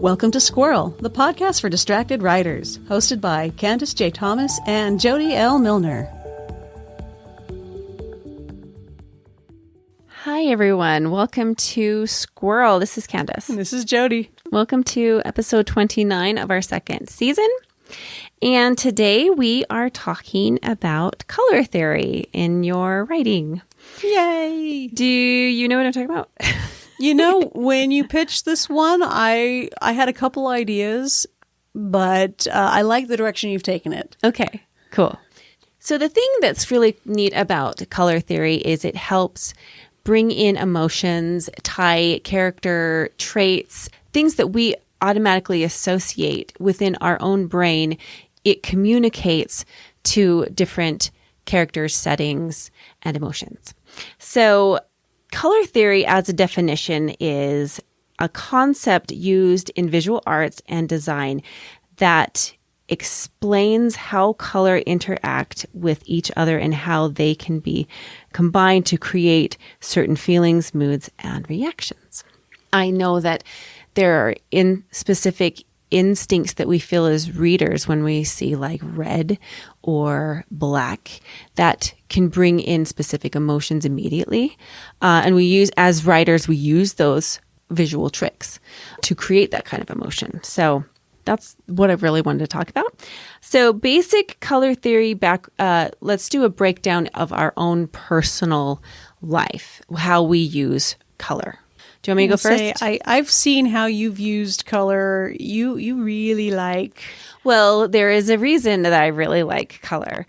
Welcome to Squirrel, the podcast for distracted writers, hosted by Candace J. Thomas and Jody L. Milner. Hi, everyone. Welcome to Squirrel. This is Candace. And this is Jody. Welcome to episode 29 of our second season. And today we are talking about color theory in your writing. Yay! Do you know what I'm talking about? You know, when you pitched this one, I had a couple ideas, but I like the direction you've taken it. Okay, cool. So the thing that's really neat about color theory is it helps bring in emotions, tie character traits, things that we automatically associate within our own brain. It communicates to different characters, settings, and emotions. So color theory, as a definition, is a concept used in visual arts and design that explains how color interact with each other and how they can be combined to create certain feelings, moods, and reactions. I know that there are specific instincts that we feel as readers when we see like red or black that can bring in specific emotions immediately. And we use, as writers, we use those visual tricks to create that kind of emotion. So that's what I really wanted to talk about. So basic color theory let's do a breakdown of our own personal life, how we use color. Do you want me to go first? I've seen how you've used color. You really like... Well, there is a reason that I really like color.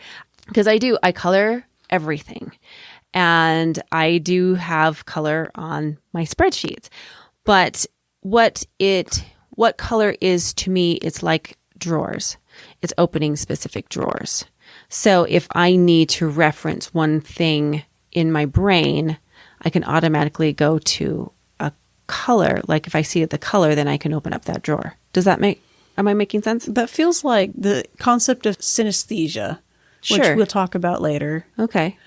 Because I color everything. And I do have color on my spreadsheets. But what color is to me, it's like drawers. It's opening specific drawers. So if I need to reference one thing in my brain, I can automatically go to color. Like if I see the color, then I can open up that drawer. Am I making sense? That feels like the concept of synesthesia, which Sure. we'll talk about later. Okay.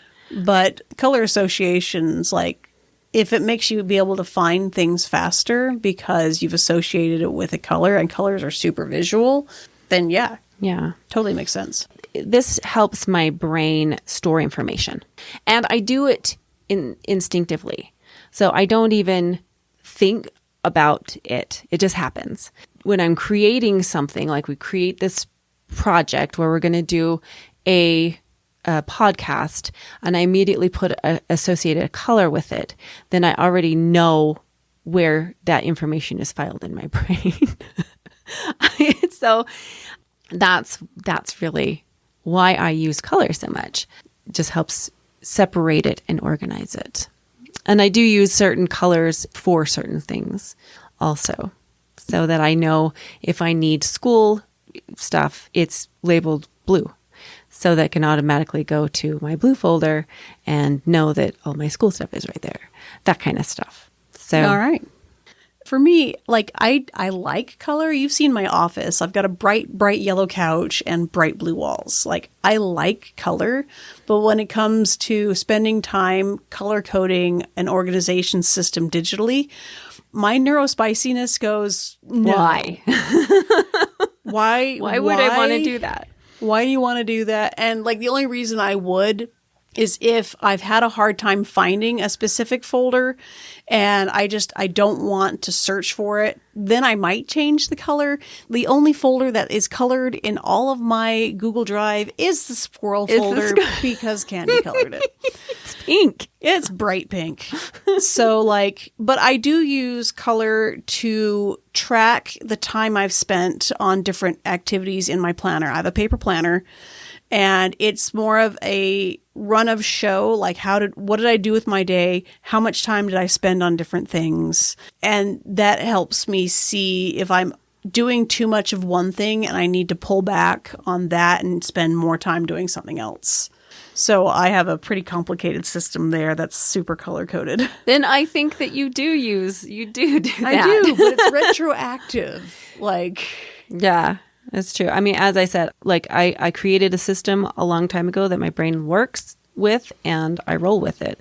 But color associations, like if it makes you be able to find things faster because you've associated it with a color and colors are super visual, then yeah, totally makes sense. This helps my brain store information. And I do it instinctively. So I don't even think about it. It just happens. When I'm creating something, like we create this project where we're going to do a podcast, and I immediately associate a color with it, then I already know where that information is filed in my brain. So that's really why I use color so much. It just helps separate it and organize it. And I do use certain colors for certain things also, so that I know if I need school stuff, it's labeled blue. So that can automatically go to my blue folder and know that all my school stuff is right there. That kind of stuff. So, all right. For me, like I like color. You've seen my office. I've got a bright yellow couch and bright blue walls. Like I like color, but when it comes to spending time color coding an organization system digitally, my neurospiciness goes, no. Why? Why would I want to do that? Why do you want to do that? And like the only reason I would is if I've had a hard time finding a specific folder and I don't want to search for it, then I might change the color. The only folder that is colored in all of my Google Drive is the squirrel folder because Candy colored it. It's pink. It's bright pink. So but I do use color to track the time I've spent on different activities in my planner. I have a paper planner. And it's more of a run of show, like what did I do with my day? How much time did I spend on different things? And that helps me see if I'm doing too much of one thing and I need to pull back on that and spend more time doing something else. So I have a pretty complicated system there that's super color coded. Then I think that you do that. I do, but it's retroactive. Yeah. That's true. I mean, as I said, I created a system a long time ago that my brain works with and I roll with it.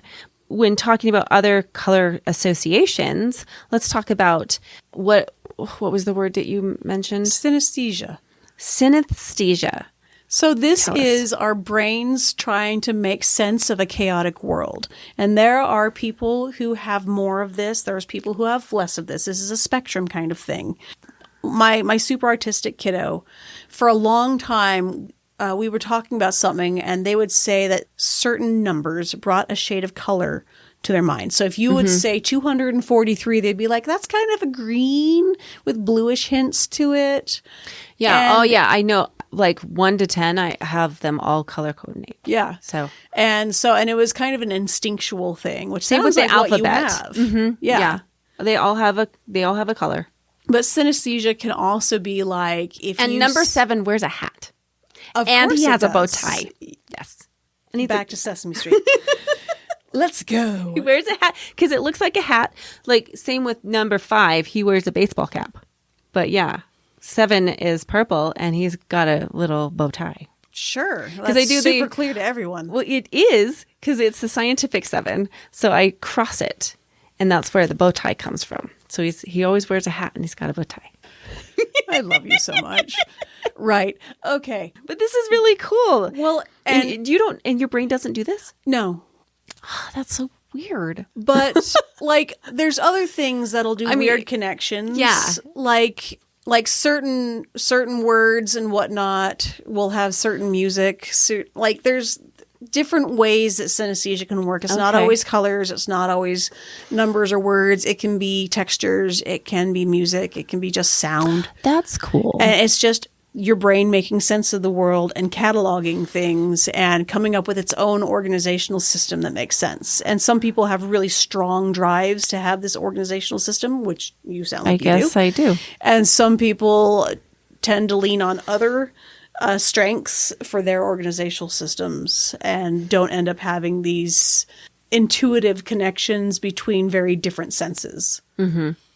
when talking about other color associations, let's talk about what what was the word that you mentioned? Synesthesia. Synesthesia. So this Tell us. is our brains trying to make sense of a chaotic world. And there are people who have more of this. There's people who have less of this. This is a spectrum kind of thing. My super artistic kiddo, for a long time, we were talking about something and they would say that certain numbers brought a shade of color to their mind. So if you would say 243, they'd be like, that's kind of a green with bluish hints to it. Yeah. And- I know. Like 1 to 10, I have them all color coordinate. Yeah. So And it was kind of an instinctual thing, which same sounds with the like what you alphabet. have. Yeah. They all have a color. But synesthesia can also be like if And you number 7 wears a hat. of And course he it has a bow does. tie. Yes. And he's Back to Sesame Street. Let's go. he wears a hat because it looks like a hat. Like same with number 5, he wears a baseball cap. But yeah, 7 is purple and he's got a little bow tie. Sure. Because That's they do super clear to everyone. Well, it is because it's the scientific 7. So I cross it, and that's where the bow tie comes from. So he always wears a hat and he's got a bow tie. I love you so much. Right. Okay. But this is really cool. Well, And you don't, and your brain doesn't do this? no. Oh, that's so weird. But like there's other things that'll do I mean, weird connections. yeah. Like certain words and whatnot will have certain music. Like there's different ways that synesthesia can work. It's not Okay. always colors. It's not always numbers or words. It can be textures. It can be music. It can be just sound. That's cool. And it's just your brain making sense of the world and cataloging things and coming up with its own organizational system that makes sense. And some people have really strong drives to have this organizational system, which you sound like you do. I do. And some people tend to lean on other strengths for their organizational systems and don't end up having these intuitive connections between very different senses.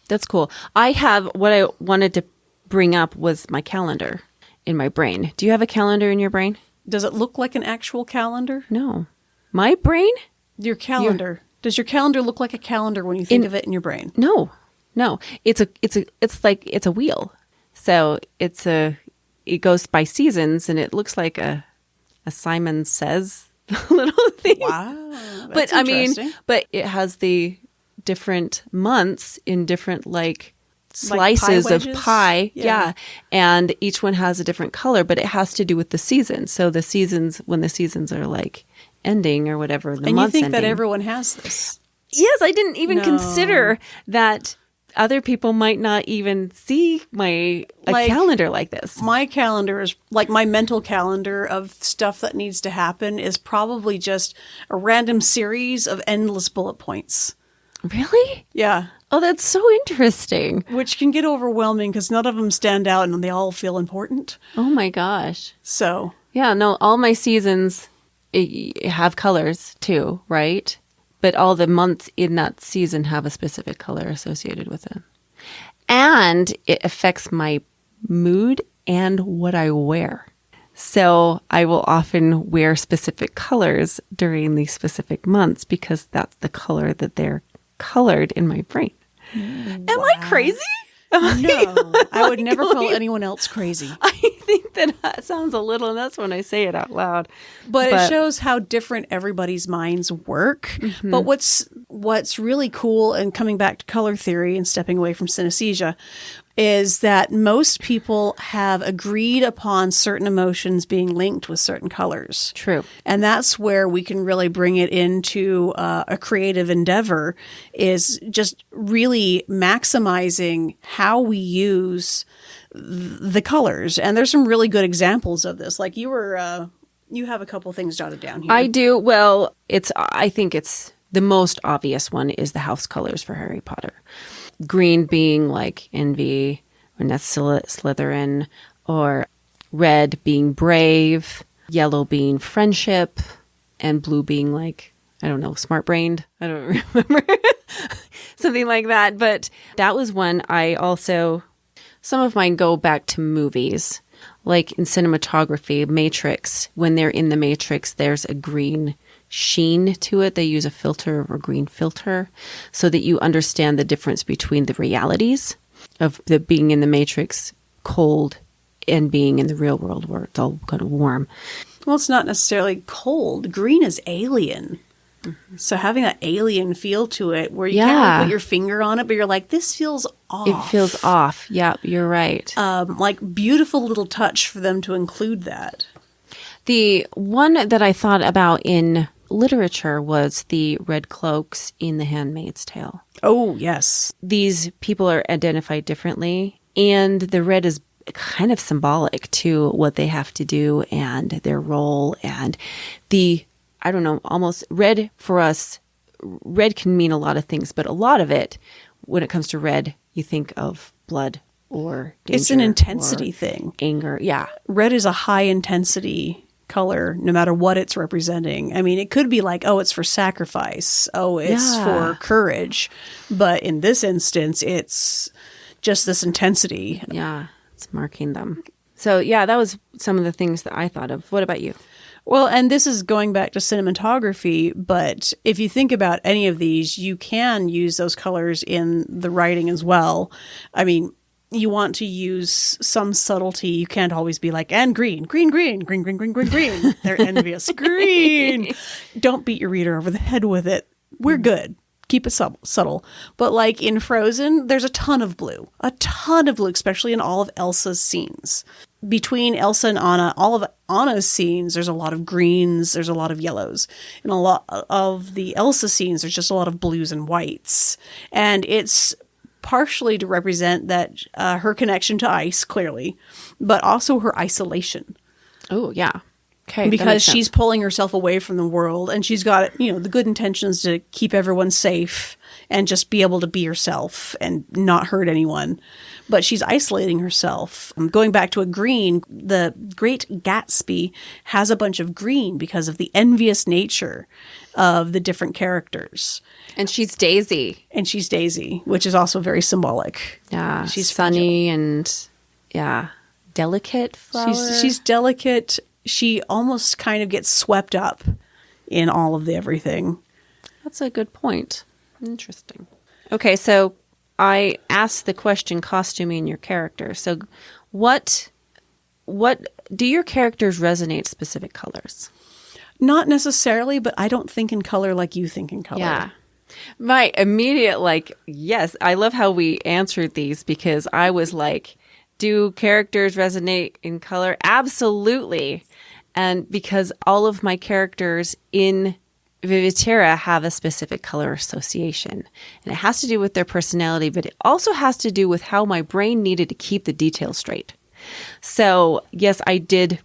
That's cool. I have what I wanted to bring up was my calendar in my brain. Do you have a calendar in your brain? Does it look like an actual calendar? No. My brain? Your calendar. Does your calendar look like a calendar when you think of it in your brain? No. It's a wheel. So it goes by seasons and it looks like a Simon Says little thing. Wow. But That's I mean, interesting. but it has the different months in different like Like pie slices of wedges? pie. Yeah. Yeah. And each one has a different color, but it has to do with the season. So the seasons, when the seasons are like ending or whatever, the And you months think that ending. everyone has this. Yes, I didn't even No. consider that other people might not even see a Like- calendar like this. My calendar is like my mental calendar of stuff that needs to happen is probably just a random series of endless bullet points. Really? Yeah. Oh, that's so interesting. Which can get overwhelming because none of them stand out and they all feel important. Oh my gosh. So, Yeah, no, all my seasons have colors too, right? But all the months in that season have a specific color associated with it. And it affects my mood and what I wear. So I will often wear specific colors during these specific months because that's the color that they're colored in my brain. Am I crazy? no, I would never call anyone else crazy. I think that sounds a little nuts when I say it out loud. But it shows how different everybody's minds work. Mm-hmm. But what's really cool, and coming back to color theory and stepping away from synesthesia, is that most people have agreed upon certain emotions being linked with certain colors. True. And that's where we can really bring it into a creative endeavor, is just really maximizing how we use the colors. And there's some really good examples of this. Like you have a couple things jotted down here. I do. Well, I think it's the most obvious one is the house colors for Harry Potter. Green being like envy, or Slytherin, or red being brave, yellow being friendship, and blue being like, I don't know, smart-brained. I don't remember. Something like that. But that was one some of mine go back to movies. Like in cinematography, Matrix, when they're in the Matrix, there's a green sheen to it. They use a filter or a green filter so that you understand the difference between the realities. of the being in the Matrix cold and being in the real world where it's all kind of warm. Well, it's not necessarily cold. Green is alien. So having that alien feel to it where you can't like, put your finger on it, but you're like, this feels off. It feels off. Yep, you're right. Like beautiful little touch for them to include that. The one that I thought about in literature was the red cloaks in The Handmaid's Tale. Oh, yes. These people are identified differently, and the red is kind of symbolic to what they have to do and their role. And I don't know, almost red for us, red can mean a lot of things, but a lot of it, when it comes to red, you think of blood or danger. It's an intensity thing. Anger, yeah. Red is a high intensity color, no matter what it's representing. I mean, it could be like, oh, it's for sacrifice. Oh, it's for courage. But in this instance, it's just this intensity. Yeah, it's marking them. So, yeah, that was some of the things that I thought of. What about you? Well, and this is going back to cinematography, but if you think about any of these, you can use those colors in the writing as well. I mean, you want to use some subtlety. You can't always be like, and green, green, green, green, green, green, green, green. They're envious. Green. Don't beat your reader over the head with it. We're good. Keep it subtle. But like in Frozen, there's a ton of blue, especially in all of Elsa's scenes. Between Elsa and Anna, all of Anna's scenes, there's a lot of greens, there's a lot of yellows. In a lot of the Elsa scenes, there's just a lot of blues and whites. And it's partially to represent that her connection to ice, clearly, but also her isolation. Oh, yeah. Okay. Because she's pulling herself away from the world, and she's got, the good intentions to keep everyone safe and just be able to be herself and not hurt anyone. But she's isolating herself. Going back to a green, the Great Gatsby has a bunch of green because of the envious nature of the different characters. And she's Daisy. Which is also very symbolic. Yeah. She's sunny and, delicate flower. She's delicate. She almost kind of gets swept up in all of the everything. That's a good point. Interesting. Okay, so I asked the question costuming your character. So what do your characters resonate specific colors? Not necessarily, but I don't think in color like you think in color. Yeah. My immediate yes, I love how we answered these because I was like, do characters resonate in color? Absolutely. And because all of my characters in Vivid Terra have a specific color association. And it has to do with their personality, but it also has to do with how my brain needed to keep the details straight. So, yes, I did,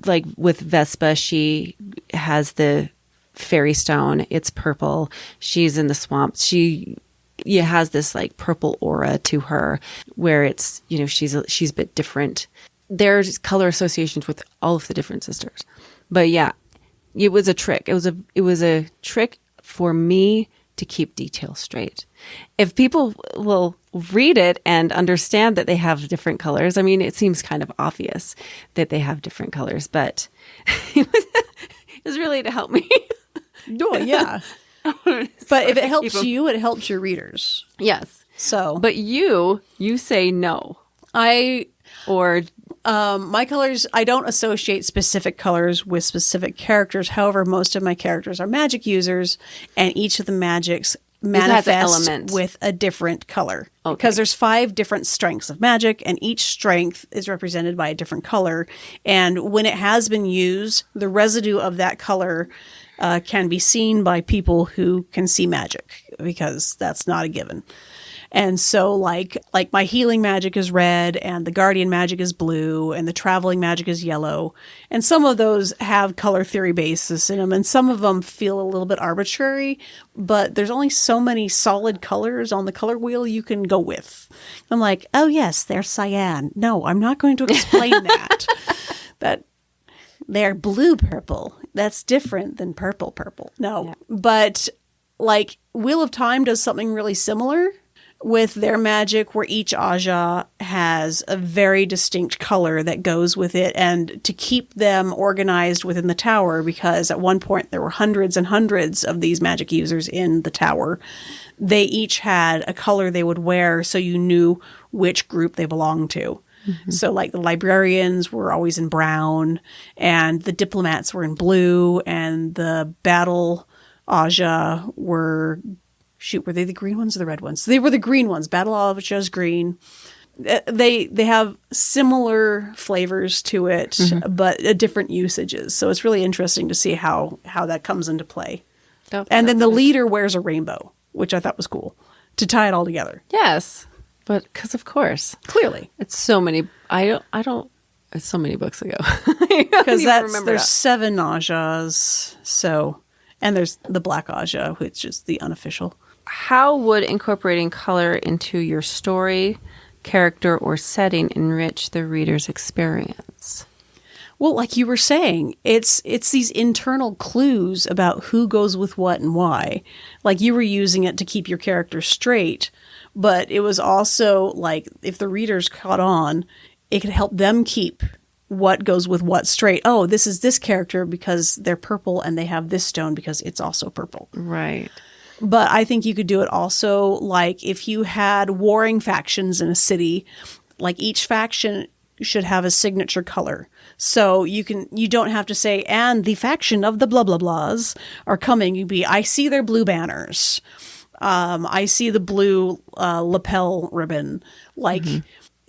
like with Vespa, she has the fairy stone. It's purple. She's in the swamp. She has this like purple aura to her where it's, she's a bit different. There's color associations with all of the different sisters. But yeah, it was a trick. It was a trick for me to keep details straight. If people will read it and understand that they have different colors, I mean, it seems kind of obvious that they have different colors, but it was really to help me. Oh, yeah. But if it helps you, it helps your readers. Yes. So, but you say no. My colors, I don't associate specific colors with specific characters. However, most of my characters are magic users, and each of the magics manifest with a different color. Okay. Because there's 5 different strengths of magic, and each strength is represented by a different color. And when it has been used, the residue of that color can be seen by people who can see magic, because that's not a given. And so like my healing magic is red, and the guardian magic is blue, and the traveling magic is yellow. And some of those have color theory basis in them, and some of them feel a little bit arbitrary, but there's only so many solid colors on the color wheel you can go with. I'm like, oh yes, they're cyan. No, I'm not going to explain that. That they're blue purple. That's different than purple purple. No, yeah. But like Wheel of Time does something really similar with their magic, where each Aja has a very distinct color that goes with it, and to keep them organized within the tower, because at one point there were hundreds and hundreds of these magic users in the tower, they each had a color they would wear so you knew which group they belonged to. So like the librarians were always in brown, and the diplomats were in blue, and the battle Aja were, were they the green ones or the red ones? They were the green ones. Battle Aja's green. They have similar flavors to it, but different usages. So it's really interesting to see how that comes into play. Oh, and then the leader wears a rainbow, which I thought was cool, to tie it all together. Yes. But because of course, Clearly. it's so many. It's so many books ago. Because there's 7 Ajas. So, and there's the Black Aja, which is the unofficial. How would incorporating color into your story, character, or setting enrich the reader's experience? Well, like you were saying, it's these internal clues about who goes with what and why. Like you were using it to keep your character straight, but it was also like if the readers caught on, it could help them keep what goes with what straight. Oh, this is this character because they're purple and they have this stone because it's also purple. Right. But I think you could do it also like if you had warring factions in a city, like each faction should have a signature color. So you don't have to say, and the faction of the blah, blah, blahs are coming. You'd be, I see their blue banners. I see the blue lapel ribbon. Like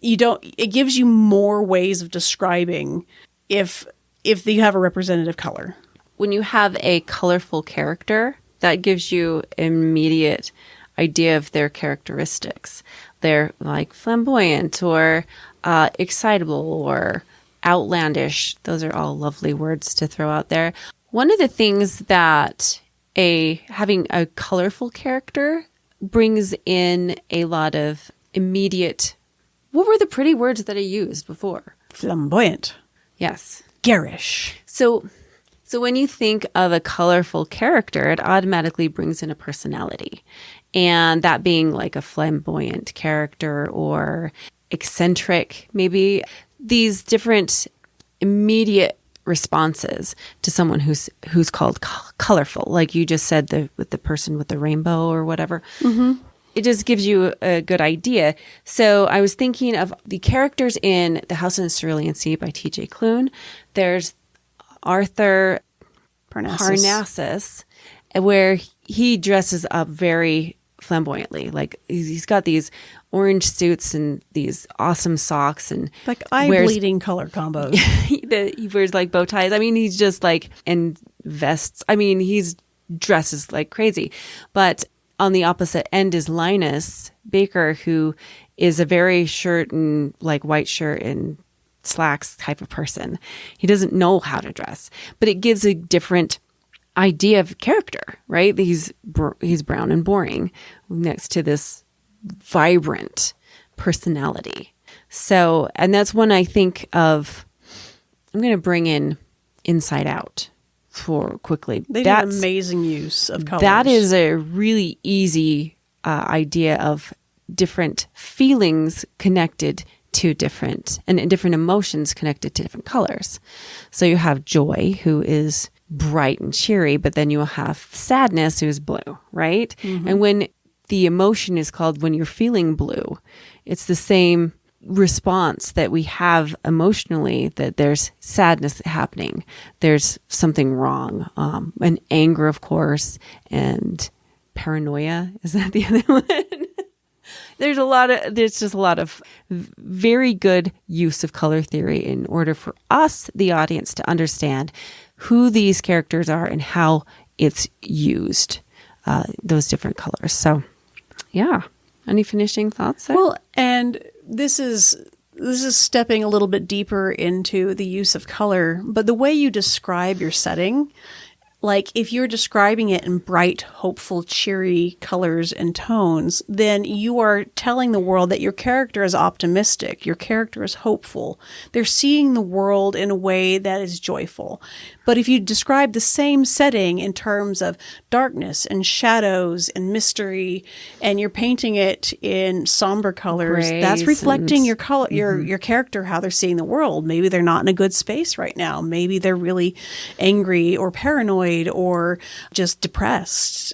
it gives you more ways of describing if you have a representative color. When you have a colorful character, that gives you immediate idea of their characteristics. They're like flamboyant or excitable or outlandish. Those are all lovely words to throw out there. One of the things that having a colorful character brings in a lot of immediate. What were the pretty words that I used before? Flamboyant. Yes. Garish. So when you think of a colorful character, it automatically brings in a personality. And that being like a flamboyant character or eccentric, maybe these different immediate responses to someone who's called colorful, like you just said, with the person with the rainbow or whatever. It just gives you a good idea. So I was thinking of the characters in The House in the Cerulean Sea by T.J. Klune. There's Arthur Parnassus, where he dresses up very flamboyantly. Like he's got these orange suits and these awesome socks and like eye-bleeding color combos. He wears like bow ties. I mean, he's just like in vests. I mean, he's dresses like crazy. But on the opposite end is Linus Baker, who is a very shirt and like white shirt and slacks type of person. He doesn't know how to dress, but it gives a different idea of character, right? He's brown and boring next to this vibrant personality. So, and that's when I think of, I'm going to bring in Inside Out for quickly. They did an amazing use of colors. That is a really easy idea of different feelings connected to different emotions connected to different colors. So you have joy, who is bright and cheery, but then you'll have sadness, who's blue, right? And when the emotion is called when you're feeling blue, it's the same response that we have emotionally, that there's sadness happening, there's something wrong, and anger, of course, and paranoia. Is that the other one? There's just a lot of very good use of color theory in order for us, the audience, to understand who these characters are and how it's used, those different colors. So, yeah. Any finishing thoughts there? Well, and this is stepping a little bit deeper into the use of color, but the way you describe your setting, like if you're describing it in bright, hopeful, cheery colors and tones, then you are telling the world that your character is optimistic, your character is hopeful. They're seeing the world in a way that is joyful. But if you describe the same setting in terms of darkness and shadows and mystery, and you're painting it in somber colors, that's Grays reflecting and- your color, your character, how they're seeing the world. Maybe they're not in a good space right now. Maybe they're really angry or paranoid or just depressed.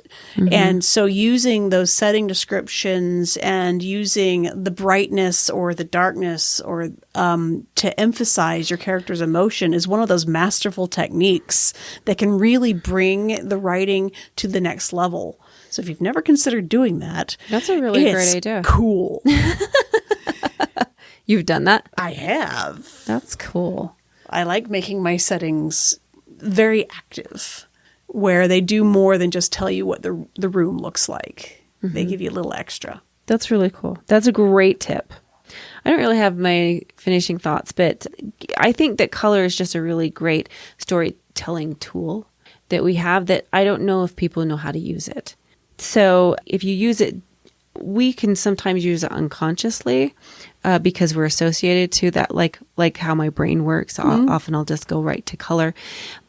And so using those setting descriptions and using the brightness or the darkness or to emphasize your character's emotion is one of those masterful techniques that can really bring the writing to the next level. So if you've never considered doing that, That's a really it's great idea. cool. You've done that? I have. That's cool. I like making my settings very active, where they do more than just tell you what the room looks like. They give you a little extra. That's really cool. That's a great tip. I don't really have my finishing thoughts, but I think that color is just a really great storytelling tool that we have that I don't know if people know how to use it. So if you use it, we can sometimes use it unconsciously because we're associated to that, like how my brain works. Often I'll just go right to color,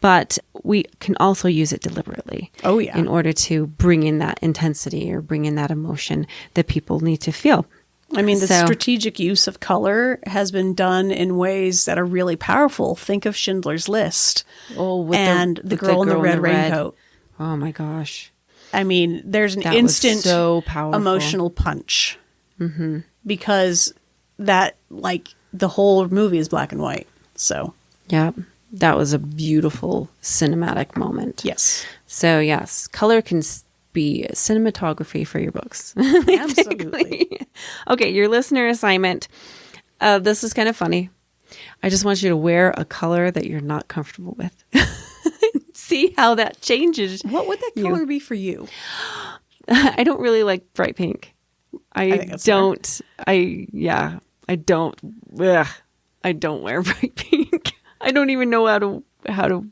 but we can also use it deliberately. Oh, yeah. In order to bring in that intensity or bring in that emotion that people need to feel. I mean, the So- strategic use of color has been done in ways that are really powerful. Think of Schindler's List With and the girl in the red raincoat. Oh my gosh. I mean, there's an That was instant so powerful. emotional punch because that, like, the whole movie is black and white. So, Yeah. That was a beautiful cinematic moment. yes, So yes, color can be cinematography for your books. absolutely. Okay, your listener assignment. This is kind of funny. I just want you to wear a color that you're not comfortable with. See how that changes. What would that color be for you? I don't really like bright pink. I think that's don't. I don't. Ugh, I don't wear bright pink. I don't even know how to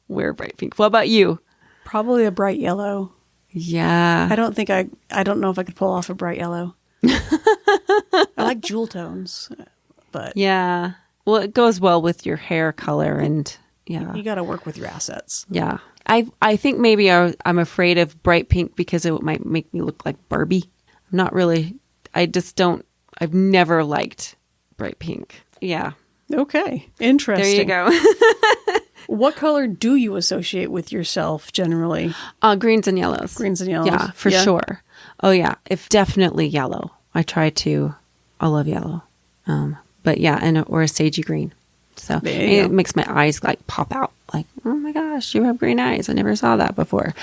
wear bright pink. What about you? Probably a bright yellow. Yeah. I don't know if I could pull off a bright yellow. I like jewel tones, but Yeah. Well, it goes well with your hair color and yeah. you got to work with your assets. Yeah. I think maybe I'm afraid of bright pink because it might make me look like Barbie. I'm not really. I've never liked bright pink. Yeah. Okay, interesting. There you go. What color do you associate with yourself generally? Greens and yellows. Greens and yellows. Yeah, for sure. Oh yeah, if definitely yellow. I love yellow. But yeah, or a sagey green. So There you it go. makes my eyes like pop out. Like, oh my gosh, you have green eyes. I never saw that before.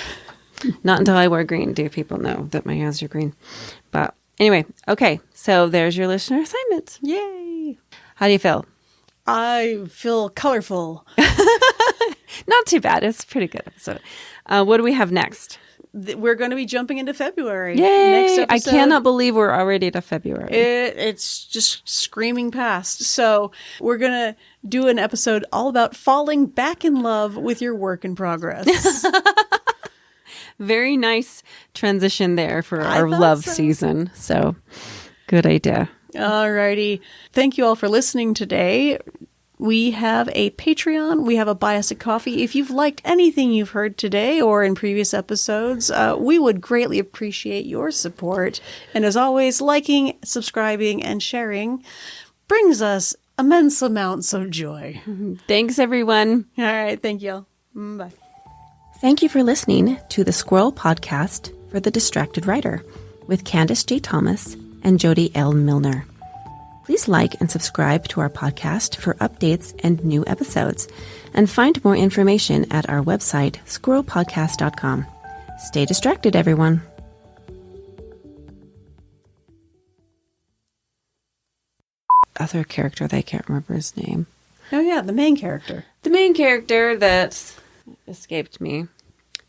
Not until I wear green do people know that my eyes are green. But anyway, okay. So there's your listener assignment. Yay! How do you feel? I feel colorful. Not too bad. It's a pretty good episode. What do we have next? We're going to be jumping into February. Yay! Next I episode, cannot believe we're already to February. It's just screaming past. So we're going to do an episode all about falling back in love with your work in progress. Very nice transition there for I our thought love so. season. So good idea. Alrighty. Thank you all for listening today. We have a Patreon. We have a Buy Us a Coffee. If you've liked anything you've heard today or in previous episodes, we would greatly appreciate your support. And as always, liking, subscribing, and sharing brings us immense amounts of joy. Thanks, everyone. All right. Thank you all. Bye. Thank you for listening to the Squirrel Podcast for the Distracted Writer with Candace J. Thomas and Jody L. Milner. Please like and subscribe to our podcast for updates and new episodes, and find more information at our website, squirrelpodcast.com. Stay distracted, everyone. Other character that I can't remember his name. Oh, yeah. The main character. The main character that escaped me.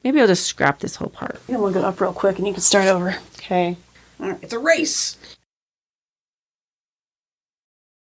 Maybe I'll just scrap this whole part. I'm going to look it up real quick and you can start over. Okay. All right. It's a race.